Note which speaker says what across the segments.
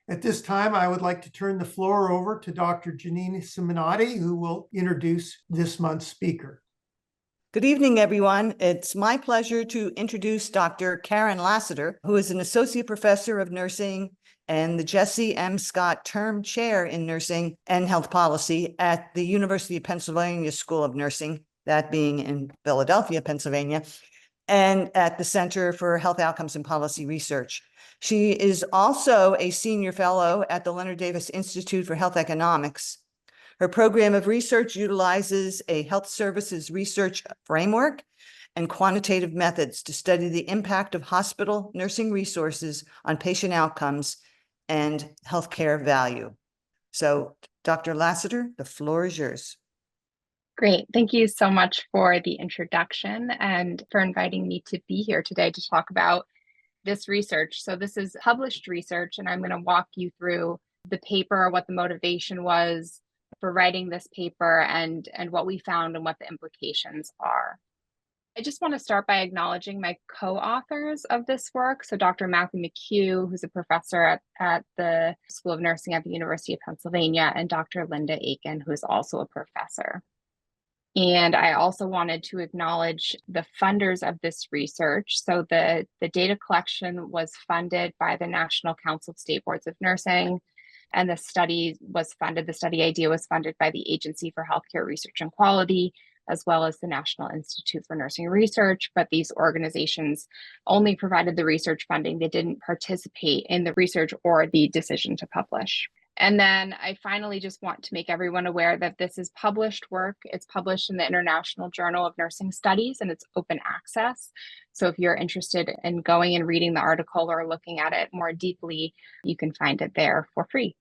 Speaker 1: At this time, I would like to turn the floor over to Dr. Janine Simonotti, who will introduce this month's speaker.
Speaker 2: Good evening, everyone. It's my pleasure to introduce Dr. Karen Lassiter, who is an associate professor of nursing and the Jesse M. Scott Term Chair in Nursing and Health Policy at the University of Pennsylvania School of Nursing, that being in Philadelphia, Pennsylvania, and at the Center for Health Outcomes and Policy Research. She is also a senior fellow at the Leonard Davis Institute for Health Economics. Her program of research utilizes a health services research framework and quantitative methods to study the impact of hospital nursing resources on patient outcomes and healthcare value. So, Dr. Lassiter, the floor is yours.
Speaker 3: Great. Thank you so much for the introduction and for inviting me to be here today to talk about this research. So this is published research, and I'm going to walk you through the paper, what the motivation was for writing this paper, and what we found and what the implications are. I just want to start by acknowledging my co-authors of this work. So Dr. Matthew McHugh, who's a professor at the School of Nursing at the University of Pennsylvania, and Dr. Linda Aiken, who is also a professor. And I also wanted to acknowledge the funders of this research. So the data collection was funded by the National Council of State Boards of Nursing, and the study idea was funded by the Agency for Healthcare Research and Quality, as well as the National Institute for Nursing Research. But these organizations only provided the research funding. They didn't participate in the research or the decision to publish. And then I finally just want to make everyone aware that this is published work. It's published in the International Journal of Nursing Studies, and it's open access. So if you're interested in going and reading the article or looking at it more deeply, you can find it there for free.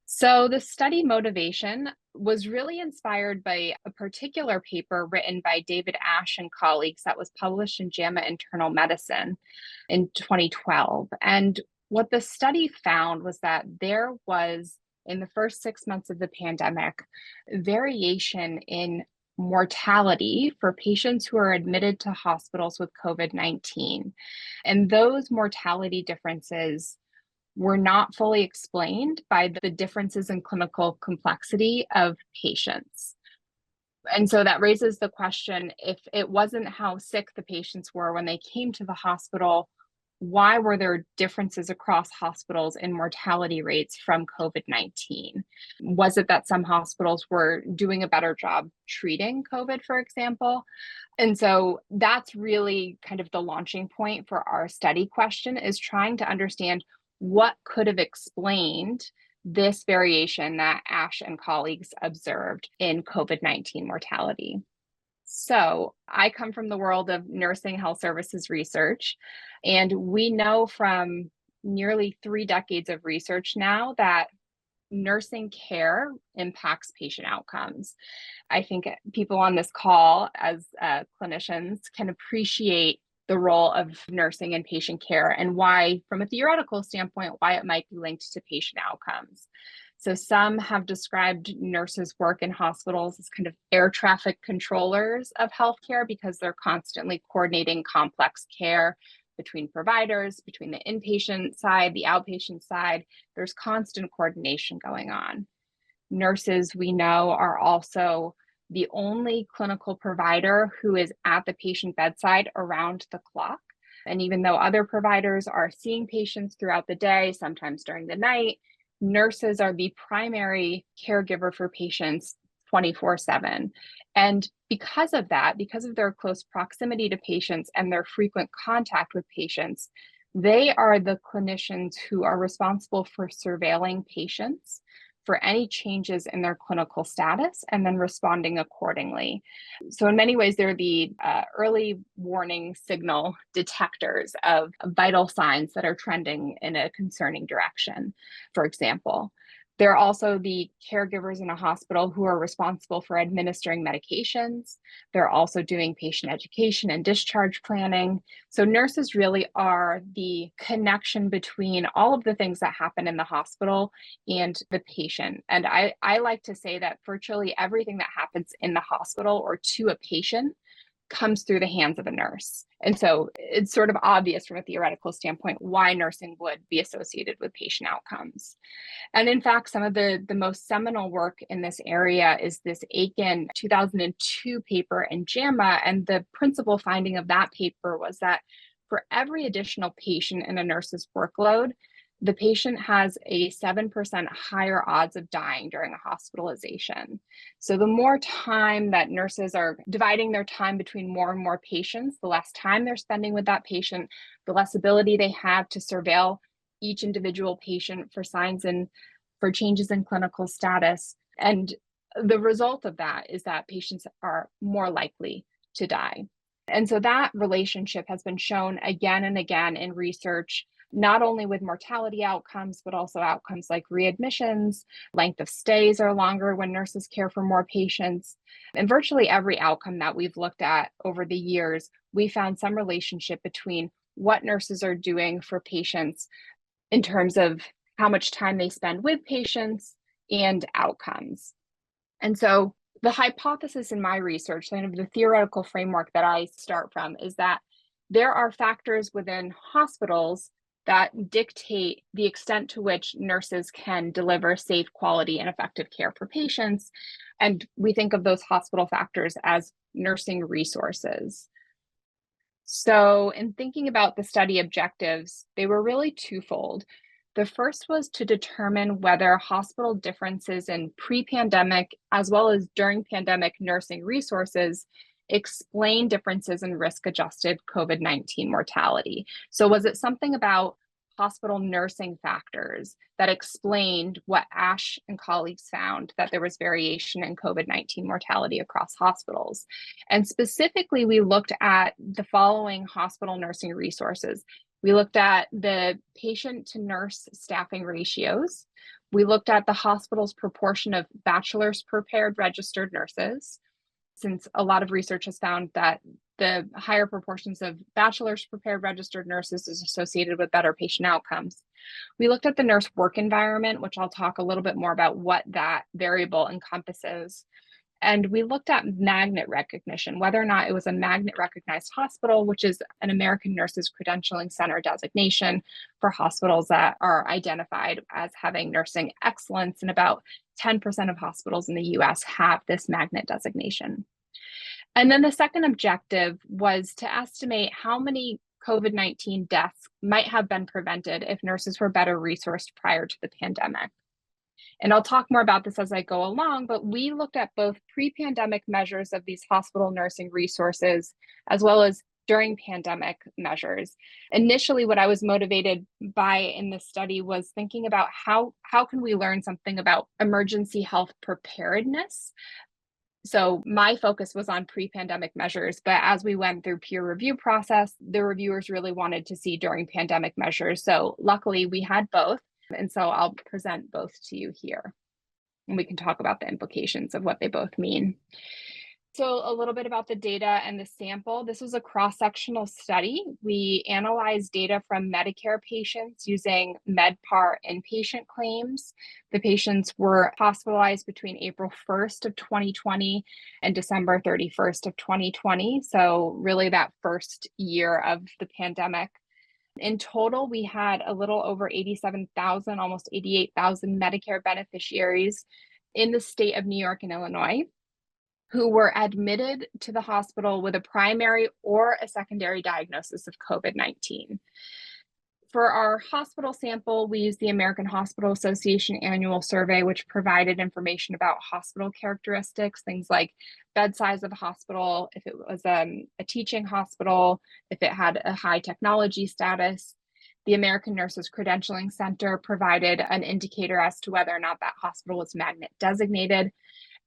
Speaker 3: So the study motivation was really inspired by a particular paper written by David Ash and colleagues that was published in JAMA Internal Medicine in 2012. And what the study found was that there was, in the first 6 months of the pandemic, variation in mortality for patients who are admitted to hospitals with COVID-19. And those mortality differences were not fully explained by the differences in clinical complexity of patients. And so that raises the question, if it wasn't how sick the patients were when they came to the hospital, why were there differences across hospitals in mortality rates from COVID-19? Was it that some hospitals were doing a better job treating COVID, for example? And so that's really kind of the launching point for our study question, is trying to understand what could have explained this variation that Ash and colleagues observed in COVID-19 mortality. So I come from the world of nursing health services research, and we know from nearly 3 decades of research now that nursing care impacts patient outcomes. I think people on this call as clinicians can appreciate the role of nursing in patient care and why, from a theoretical standpoint, why it might be linked to patient outcomes. So some have described nurses' work in hospitals as kind of air traffic controllers of healthcare, because they're constantly coordinating complex care between providers, between the inpatient side, the outpatient side. There's constant coordination going on. Nurses, we know, are also the only clinical provider who is at the patient bedside around the clock. And even though other providers are seeing patients throughout the day, sometimes during the night, nurses are the primary caregiver for patients 24/7. And because of that, because of their close proximity to patients and their frequent contact with patients, they are the clinicians who are responsible for surveilling patients for any changes in their clinical status and then responding accordingly. So in many ways, they're the early warning signal detectors of vital signs that are trending in a concerning direction, for example. They're also the caregivers in a hospital who are responsible for administering medications. They're also doing patient education and discharge planning. So nurses really are the connection between all of the things that happen in the hospital and the patient. And I like to say that virtually everything that happens in the hospital or to a patient comes through the hands of a nurse. And so it's sort of obvious from a theoretical standpoint why nursing would be associated with patient outcomes. And in fact, some of the most seminal work in this area is this Aiken 2002 paper in JAMA. And the principal finding of that paper was that for every additional patient in a nurse's workload, the patient has a 7% higher odds of dying during a hospitalization. So the more time that nurses are dividing their time between more and more patients, the less time they're spending with that patient, the less ability they have to surveil each individual patient for signs and for changes in clinical status. And the result of that is that patients are more likely to die. And so that relationship has been shown again and again in research, not only with mortality outcomes, but also outcomes like readmissions, length of stays are longer when nurses care for more patients. And virtually every outcome that we've looked at over the years, we found some relationship between what nurses are doing for patients in terms of how much time they spend with patients and outcomes. And so the hypothesis in my research, kind of the theoretical framework that I start from, is that there are factors within hospitals that dictate the extent to which nurses can deliver safe, quality, and effective care for patients. And we think of those hospital factors as nursing resources. So in thinking about the study objectives, they were really twofold. The first was to determine whether hospital differences in pre-pandemic as well as during pandemic nursing resources explain differences in risk-adjusted COVID-19 mortality. So was it something about hospital nursing factors that explained what Ash and colleagues found, that there was variation in COVID-19 mortality across hospitals? And specifically, we looked at the following hospital nursing resources. We looked at the patient to nurse staffing ratios. We looked at the hospital's proportion of bachelor's prepared registered nurses, since a lot of research has found that the higher proportions of bachelor's prepared registered nurses is associated with better patient outcomes. We looked at the nurse work environment, which I'll talk a little bit more about what that variable encompasses. And we looked at magnet recognition, whether or not it was a magnet recognized hospital, which is an American Nurses Credentialing Center designation for hospitals that are identified as having nursing excellence. And about 10% of hospitals in the US have this magnet designation. And then the second objective was to estimate how many COVID-19 deaths might have been prevented if nurses were better resourced prior to the pandemic. And I'll talk more about this as I go along, but we looked at both pre-pandemic measures of these hospital nursing resources, as well as during pandemic measures. Initially, what I was motivated by in this study was thinking about how can we learn something about emergency health preparedness. So my focus was on pre-pandemic measures, but as we went through peer review process, the reviewers really wanted to see during pandemic measures. So luckily we had both. And so I'll present both to you here, and we can talk about the implications of what they both mean. So a little bit about the data and the sample. This was a cross-sectional study. We analyzed data from Medicare patients using MedPAR inpatient claims. The patients were hospitalized between April 1st of 2020 and December 31st of 2020. So really that first year of the pandemic. In total, we had a little over 87,000, almost 88,000 Medicare beneficiaries in the state of New York and Illinois who were admitted to the hospital with a primary or a secondary diagnosis of COVID-19. For our hospital sample, we used the American Hospital Association annual survey, which provided information about hospital characteristics, things like bed size of a hospital, if it was a teaching hospital, if it had a high technology status. The American Nurses Credentialing Center provided an indicator as to whether or not that hospital was magnet designated.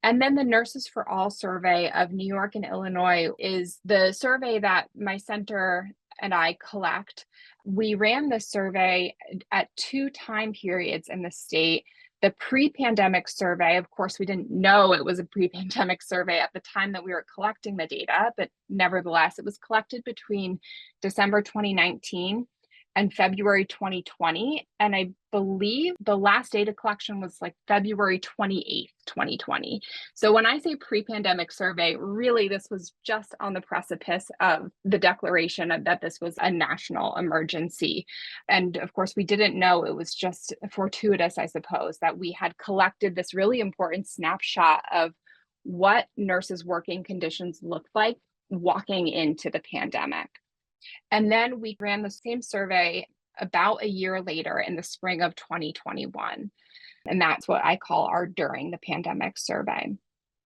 Speaker 3: And then the Nurses for All survey of New York and Illinois is the survey that my center and I collect. We ran this survey at 2 time periods in the state. The pre-pandemic survey, of course, we didn't know it was a pre-pandemic survey at the time that we were collecting the data, but nevertheless, it was collected between December 2019 and February 2020. And I believe the last data collection was like February 28th, 2020. So when I say pre-pandemic survey, really this was just on the precipice of the declaration that this was a national emergency. And of course, we didn't know. It was just fortuitous, I suppose, that we had collected this really important snapshot of what nurses' working conditions looked like walking into the pandemic. And then we ran the same survey about a year later in the spring of 2021. And that's what I call our during the pandemic survey.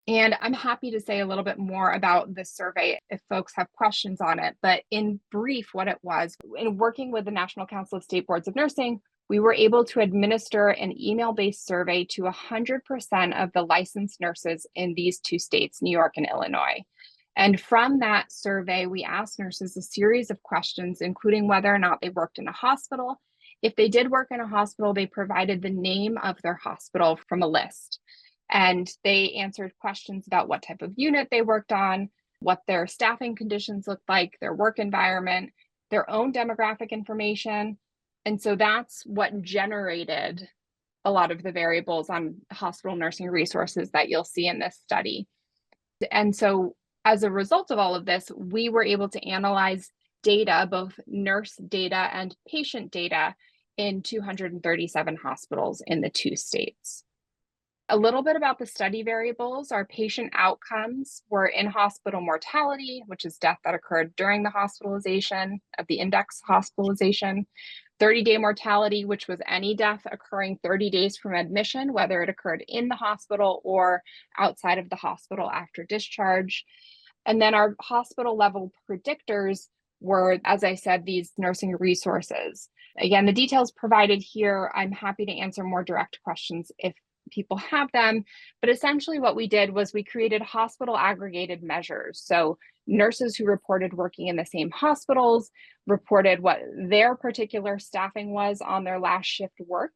Speaker 3: And I'm happy to say a little bit more about the survey if folks have questions on it. But in brief, what it was, in working with the National Council of State Boards of Nursing, we were able to administer an email-based survey to 100% of the licensed nurses in these two states, New York and Illinois. And from that survey, we asked nurses a series of questions, including whether or not they worked in a hospital. If they did work in a hospital, they provided the name of their hospital from a list. And they answered questions about what type of unit they worked on, what their staffing conditions looked like, their work environment, their own demographic information. And so that's what generated a lot of the variables on hospital nursing resources that you'll see in this study. And so as a result of all of this, we were able to analyze data, both nurse data and patient data, in 237 hospitals in the two states. A little bit about the study variables. Our patient outcomes were in-hospital mortality, which is death that occurred during the hospitalization of the index hospitalization, 30-day mortality, which was any death occurring 30 days from admission, whether it occurred in the hospital or outside of the hospital after discharge. And then our hospital level predictors were, as I said, these nursing resources. Again, the details provided here, I'm happy to answer more direct questions if people have them. But essentially what we did was we created hospital aggregated measures. So nurses who reported working in the same hospitals reported what their particular staffing was on their last shift work.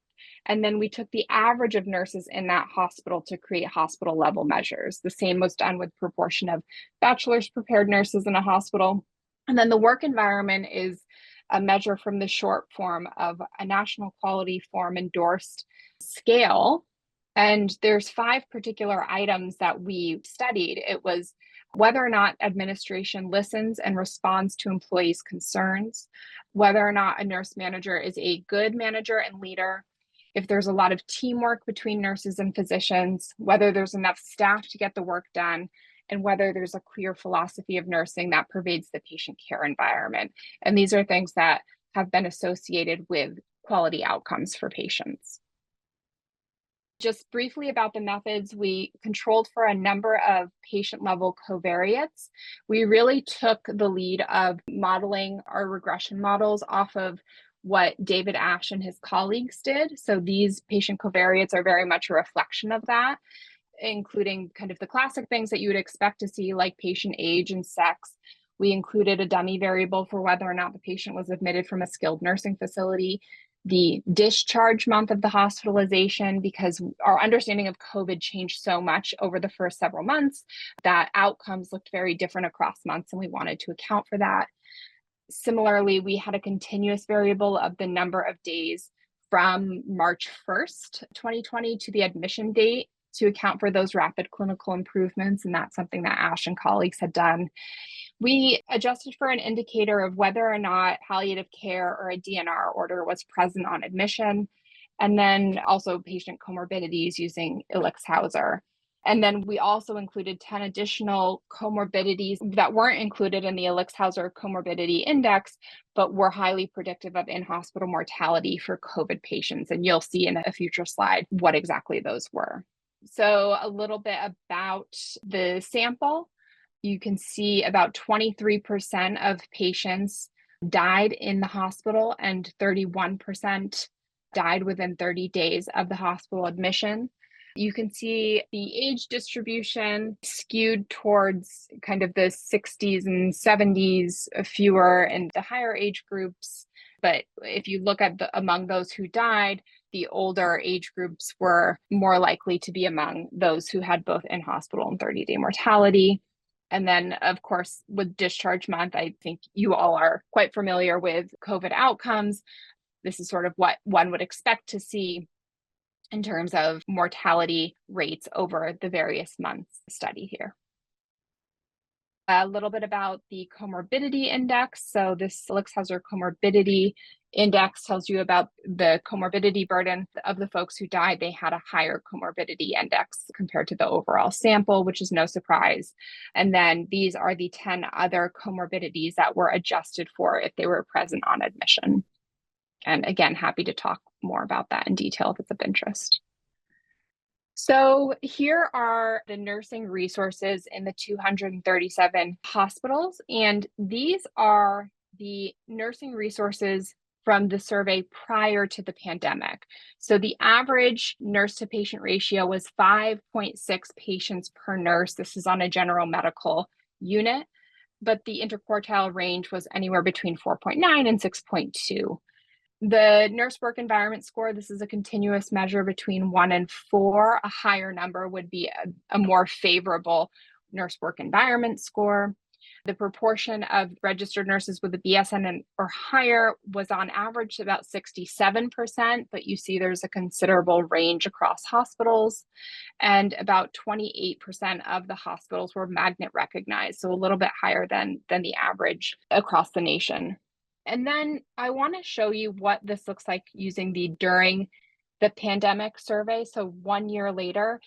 Speaker 3: And then we took the average of nurses in that hospital to create hospital level measures. The same was done with proportion of bachelor's prepared nurses in a hospital. And then the work environment is a measure from the short form of a national quality form endorsed scale. And there's 5 particular items that we studied. It was whether or not administration listens and responds to employees' concerns, whether or not a nurse manager is a good manager and leader, if there's a lot of teamwork between nurses and physicians, whether there's enough staff to get the work done, and whether there's a clear philosophy of nursing that pervades the patient care environment. And these are things that have been associated with quality outcomes for patients. Just briefly about the methods, we controlled for a number of patient-level covariates. We really took the lead of modeling our regression models off of what David Ash and his colleagues did. So these patient covariates are very much a reflection of that, including kind of the classic things that you would expect to see, like patient age and sex. We included a dummy variable for whether or not the patient was admitted from a skilled nursing facility, the discharge month of the hospitalization, because our understanding of COVID changed so much over the first several months that outcomes looked very different across months, and we wanted to account for that. Similarly, we had a continuous variable of the number of days from March 1st, 2020 to the admission date to account for those rapid clinical improvements, and that's something that Ash and colleagues had done. We adjusted for an indicator of whether or not palliative care or a DNR order was present on admission, and then also patient comorbidities using Ilix-Hauser. And then we also included 10 additional comorbidities that weren't included in the Ilix-Hauser comorbidity index, but were highly predictive of in-hospital mortality for COVID patients. And you'll see in a future slide what exactly those were. So a little bit about the sample. You can see about 23% of patients died in the hospital and 31% died within 30 days of the hospital admission. You can see the age distribution skewed towards kind of the 60s and 70s, fewer in the higher age groups. But if you look at among those who died, the older age groups were more likely to be among those who had both in-hospital and 30-day mortality. And then, of course, with discharge month, I think you all are quite familiar with COVID outcomes. This is sort of what one would expect to see in terms of mortality rates over the various months study here. A little bit about the comorbidity index. So this Lix-Hauser comorbidity index tells you about the comorbidity burden of the folks who died. They had a higher comorbidity index compared to the overall sample, which is no surprise. And then these are the 10 other comorbidities that were adjusted for if they were present on admission. And again, happy to talk more about that in detail if it's of interest. So here are the nursing resources in the 237 hospitals, and these are the nursing resources from the survey prior to the pandemic. So the average nurse to patient ratio was 5.6 patients per nurse. This is on a general medical unit, but the interquartile range was anywhere between 4.9 and 6.2. The nurse work environment score, this is a continuous measure between 1 and 4. A higher number would be a more favorable nurse work environment score. The proportion of registered nurses with a BSN or higher was on average about 67%, but you see there's a considerable range across hospitals. And about 28% of the hospitals were magnet recognized, so a little bit higher than the average across the nation. And then I want to show you what this looks like using the during the pandemic survey. So 1 year later,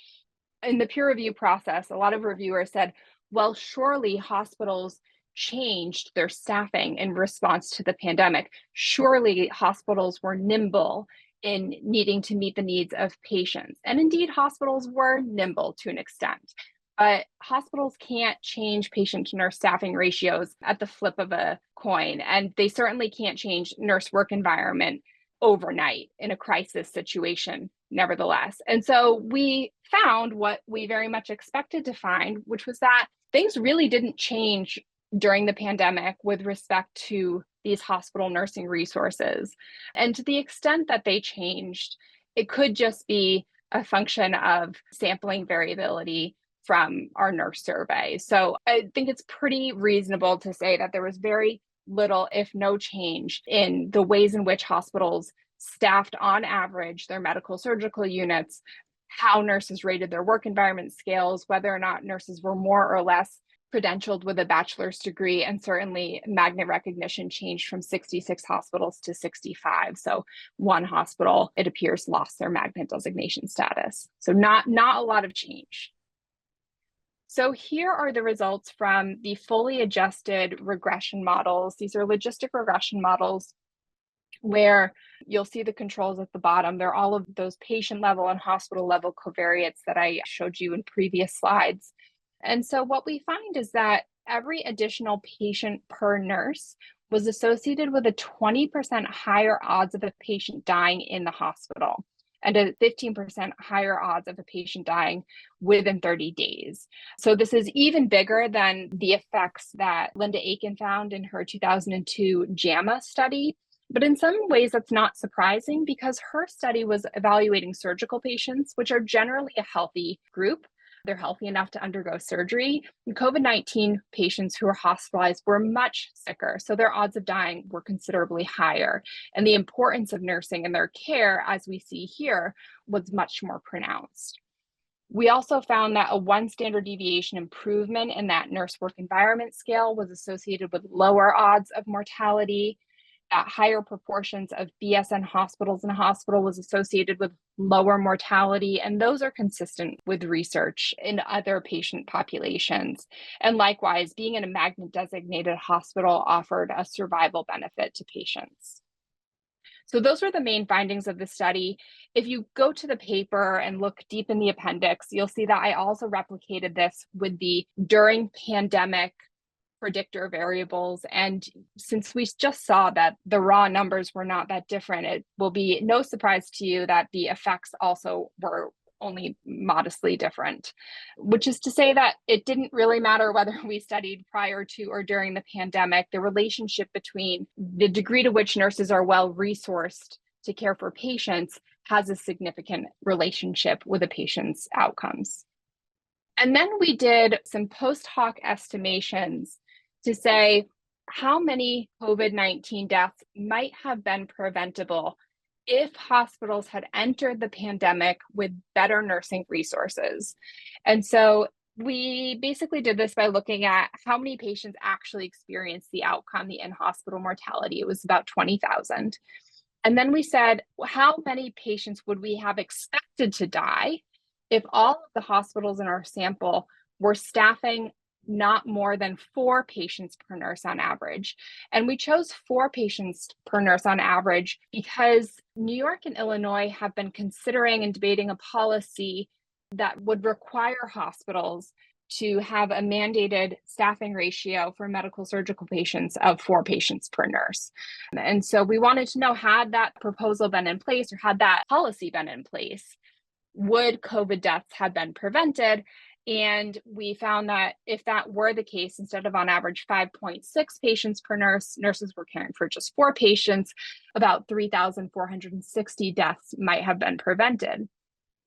Speaker 3: in the peer review process, a lot of reviewers said, well, surely hospitals changed their staffing in response to the pandemic. Surely hospitals were nimble in needing to meet the needs of patients. And indeed, hospitals were nimble to an extent. But hospitals can't change patient to nurse staffing ratios at the flip of a coin. And they certainly can't change nurse work environment overnight in a crisis situation, nevertheless. And so we found what we very much expected to find, which was that things really didn't change during the pandemic with respect to these hospital nursing resources. And to the extent that they changed, it could just be a function of sampling variability from our nurse survey. So I think it's pretty reasonable to say that there was very little, if no change, in the ways in which hospitals staffed on average their medical surgical units, how nurses rated their work environment scales, whether or not nurses were more or less credentialed with a bachelor's degree, and certainly magnet recognition changed from 66 hospitals to 65. So one hospital, it appears, lost their magnet designation status. So not a lot of change. So here are the results from the fully adjusted regression models. These are logistic regression models where you'll see the controls at the bottom. They're all of those patient level and hospital level covariates that I showed you in previous slides. And so what we find is that every additional patient per nurse was associated with a 20% higher odds of a patient dying in the hospital, and a 15% higher odds of a patient dying within 30 days. So this is even bigger than the effects that Linda Aiken found in her 2002 JAMA study. But in some ways, that's not surprising because her study was evaluating surgical patients, which are generally a healthy group. They're healthy enough to undergo surgery. COVID-19 patients who were hospitalized were much sicker, so their odds of dying were considerably higher. And the importance of nursing in their care, as we see here, was much more pronounced. We also found that a 1 standard deviation improvement in that nurse work environment scale was associated with lower odds of mortality. That higher proportions of BSN hospitals in a hospital was associated with lower mortality, and those are consistent with research in other patient populations. And likewise, being in a magnet designated hospital offered a survival benefit to patients. So those were the main findings of the study. If you go to the paper and look deep in the appendix, you'll see that I also replicated this with the during pandemic predictor variables. And since we just saw that the raw numbers were not that different, it will be no surprise to you that the effects also were only modestly different, which is to say that it didn't really matter whether we studied prior to or during the pandemic. The relationship between the degree to which nurses are well resourced to care for patients has a significant relationship with a patient's outcomes. And then we did some post hoc estimations to say how many COVID-19 deaths might have been preventable if hospitals had entered the pandemic with better nursing resources. And so we basically did this by looking at how many patients actually experienced the outcome, the in-hospital mortality. It was about 20,000. And then we said, how many patients would we have expected to die if all of the hospitals in our sample were staffing not more than 4 patients per nurse on average? And we chose 4 patients per nurse on average because New York and Illinois have been considering and debating a policy that would require hospitals to have a mandated staffing ratio for medical surgical patients of 4 patients per nurse. And so we wanted to know, had that proposal been in place or had that policy been in place, would COVID deaths have been prevented? And we found that if that were the case, instead of on average 5.6 patients per nurse, nurses were caring for just 4 patients, about 3,460 deaths might have been prevented.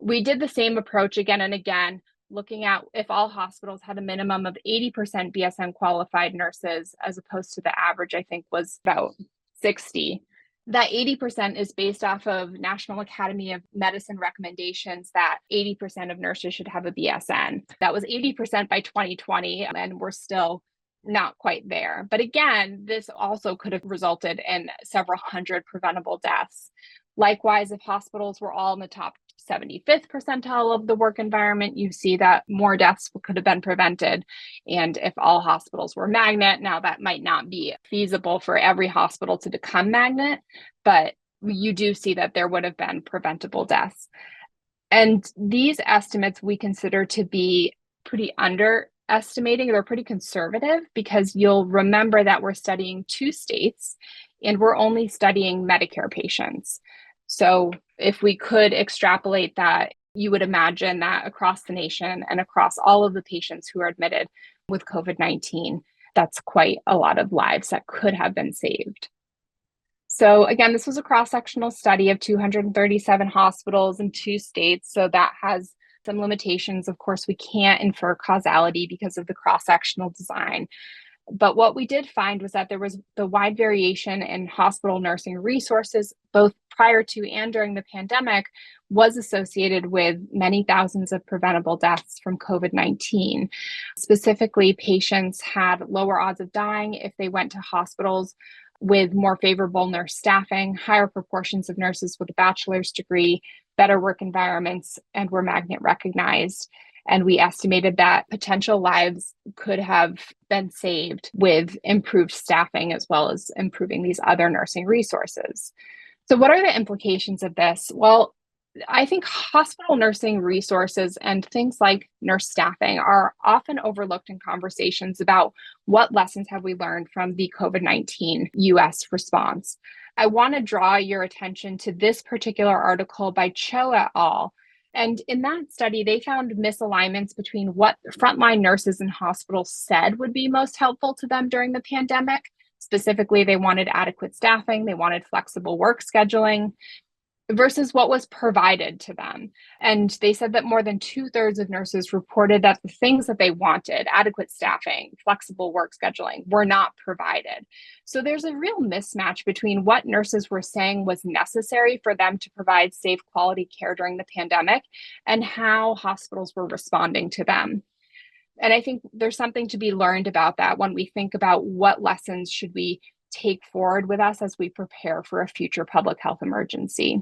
Speaker 3: We did the same approach again and again, looking at if all hospitals had a minimum of 80% BSN qualified nurses, as opposed to the average, I think, was about 60. That 80% is based off of National Academy of Medicine recommendations that 80% of nurses should have a BSN. That was 80% by 2020, and we're still not quite there. But again, this also could have resulted in several hundred preventable deaths. Likewise, if hospitals were all in the top 75th percentile of the work environment, you see that more deaths could have been prevented. And if all hospitals were magnet, now that might not be feasible for every hospital to become magnet, but you do see that there would have been preventable deaths. And these estimates we consider to be pretty underestimating. They're pretty conservative because you'll remember that we're studying 2 states and we're only studying Medicare patients. So if we could extrapolate that, you would imagine that across the nation and across all of the patients who are admitted with COVID-19, that's quite a lot of lives that could have been saved. So again, this was a cross-sectional study of 237 hospitals in 2 states. So that has some limitations. Of course, we can't infer causality because of the cross-sectional design. But what we did find was that there was the wide variation in hospital nursing resources, both prior to and during the pandemic, was associated with many thousands of preventable deaths from COVID-19. Specifically, patients had lower odds of dying if they went to hospitals with more favorable nurse staffing, higher proportions of nurses with a bachelor's degree, better work environments, and were magnet recognized. And we estimated that potential lives could have been saved with improved staffing as well as improving these other nursing resources. So what are the implications of this? Well, I think hospital nursing resources and things like nurse staffing are often overlooked in conversations about what lessons have we learned from the COVID-19 US response. I want to draw your attention to this particular article by Cho et al. And in that study, they found misalignments between what frontline nurses and hospitals said would be most helpful to them during the pandemic. Specifically, they wanted adequate staffing, they wanted flexible work scheduling, versus what was provided to them. And they said that more than 2/3 of nurses reported that the things that they wanted, adequate staffing, flexible work scheduling, were not provided. So there's a real mismatch between what nurses were saying was necessary for them to provide safe, quality care during the pandemic and how hospitals were responding to them. And I think there's something to be learned about that when we think about what lessons should we take forward with us as we prepare for a future public health emergency.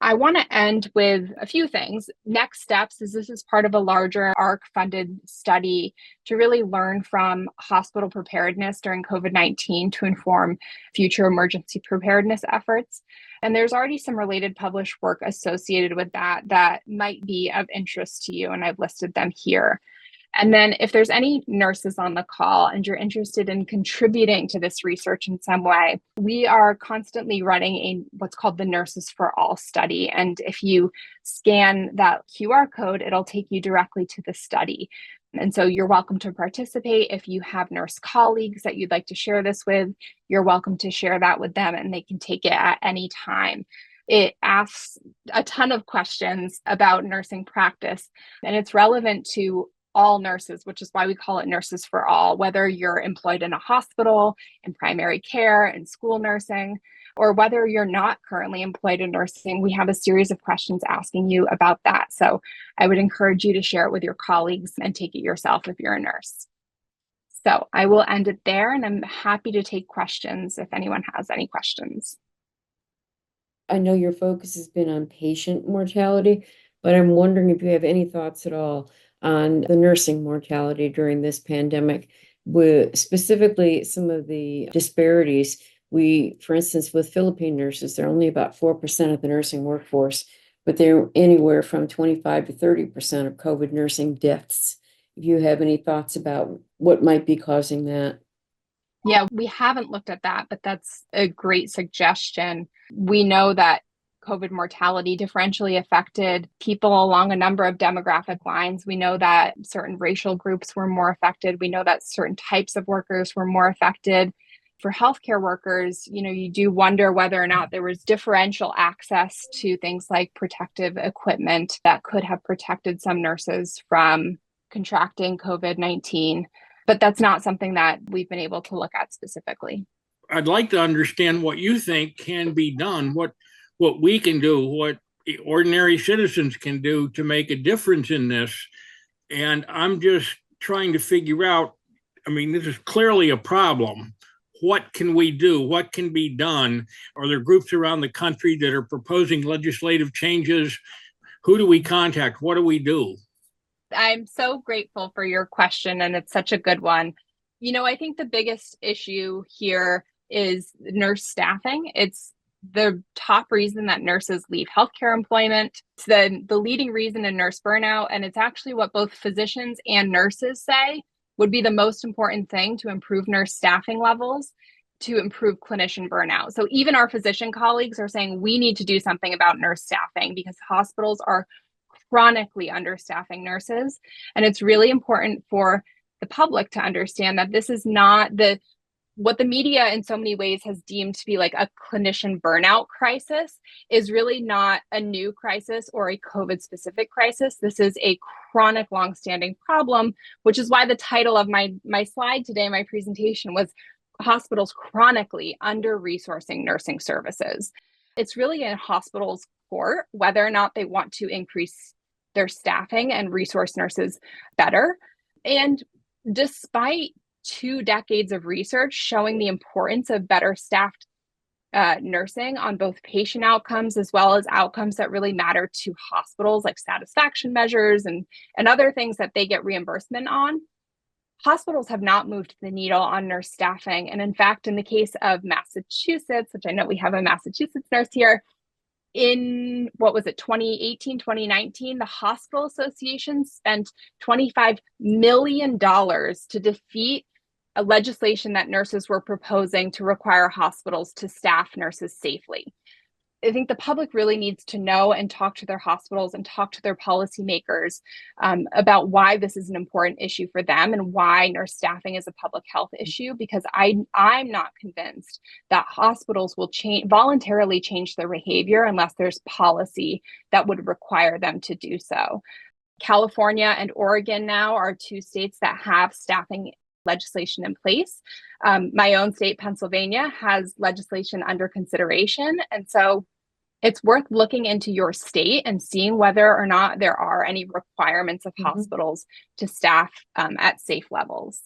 Speaker 3: I want to end with a few things. Next steps is this is part of a larger ARC-funded study to really learn from hospital preparedness during COVID-19 to inform future emergency preparedness efforts. And there's already some related published work associated with that might be of interest to you, and I've listed them here. And then if there's any nurses on the call and you're interested in contributing to this research in some way, we are constantly running what's called the Nurses for All study. And if you scan that QR code, it'll take you directly to the study. And so you're welcome to participate. If you have nurse colleagues that you'd like to share this with, you're welcome to share that with them and they can take it at any time. It asks a ton of questions about nursing practice, and it's relevant to all nurses, which is why we call it Nurses for All, whether you're employed in a hospital, in primary care, in school nursing, or whether you're not currently employed in nursing. We have a series of questions asking you about that. So I would encourage you to share it with your colleagues and take it yourself if you're a nurse. So I will end it there, and I'm happy to take questions if anyone has any questions.
Speaker 4: I know your focus has been on patient mortality, but I'm wondering if you have any thoughts at all on the nursing mortality during this pandemic, with specifically some of the disparities. For instance, with Philippine nurses, they're only about 4% of the nursing workforce, but they're anywhere from 25 to 30% of COVID nursing deaths. If you have any thoughts about what might be causing that.
Speaker 3: Yeah, we haven't looked at that, but that's a great suggestion. We know that COVID mortality differentially affected people along a number of demographic lines. We know that certain racial groups were more affected. We know that certain types of workers were more affected. For healthcare workers, you do wonder whether or not there was differential access to things like protective equipment that could have protected some nurses from contracting COVID-19. But that's not something that we've been able to look at specifically.
Speaker 5: I'd like to understand what you think can be done, what we can do, what ordinary citizens can do to make a difference in this. And I'm just trying to figure out, this is clearly a problem. What can we do? What can be done? Are there groups around the country that are proposing legislative changes? Who do we contact? What do we do?
Speaker 3: I'm so grateful for your question, and it's such a good one. I think the biggest issue here is nurse staffing. It's the top reason that nurses leave healthcare employment. It's the leading reason in nurse burnout, and it's actually what both physicians and nurses say would be the most important thing to improve nurse staffing levels, to improve clinician burnout. So even our physician colleagues are saying we need to do something about nurse staffing because hospitals are chronically understaffing nurses. And it's really important for the public to understand that this is not what the media in so many ways has deemed to be like a clinician burnout crisis is really not a new crisis or a COVID specific crisis. This is a chronic longstanding problem, which is why the title of my slide today, my presentation, was Hospitals Chronically Under-Resourcing Nursing Services. It's really in hospitals' court whether or not they want to increase their staffing and resource nurses better. And despite 2 decades of research showing the importance of better staffed nursing on both patient outcomes as well as outcomes that really matter to hospitals, like satisfaction measures and other things that they get reimbursement on, hospitals have not moved the needle on nurse staffing. And in fact, in the case of Massachusetts, which I know we have a Massachusetts nurse here, in 2018, 2019, the Hospital Association spent $25 million to defeat a legislation that nurses were proposing to require hospitals to staff nurses safely. I think the public really needs to know and talk to their hospitals and talk to their policymakers about why this is an important issue for them and why nurse staffing is a public health issue, because I'm not convinced that hospitals will voluntarily change their behavior unless there's policy that would require them to do so. California and Oregon now are 2 states that have staffing legislation in place. My own state, Pennsylvania, has legislation under consideration. And so it's worth looking into your state and seeing whether or not there are any requirements of hospitals to staff at safe levels.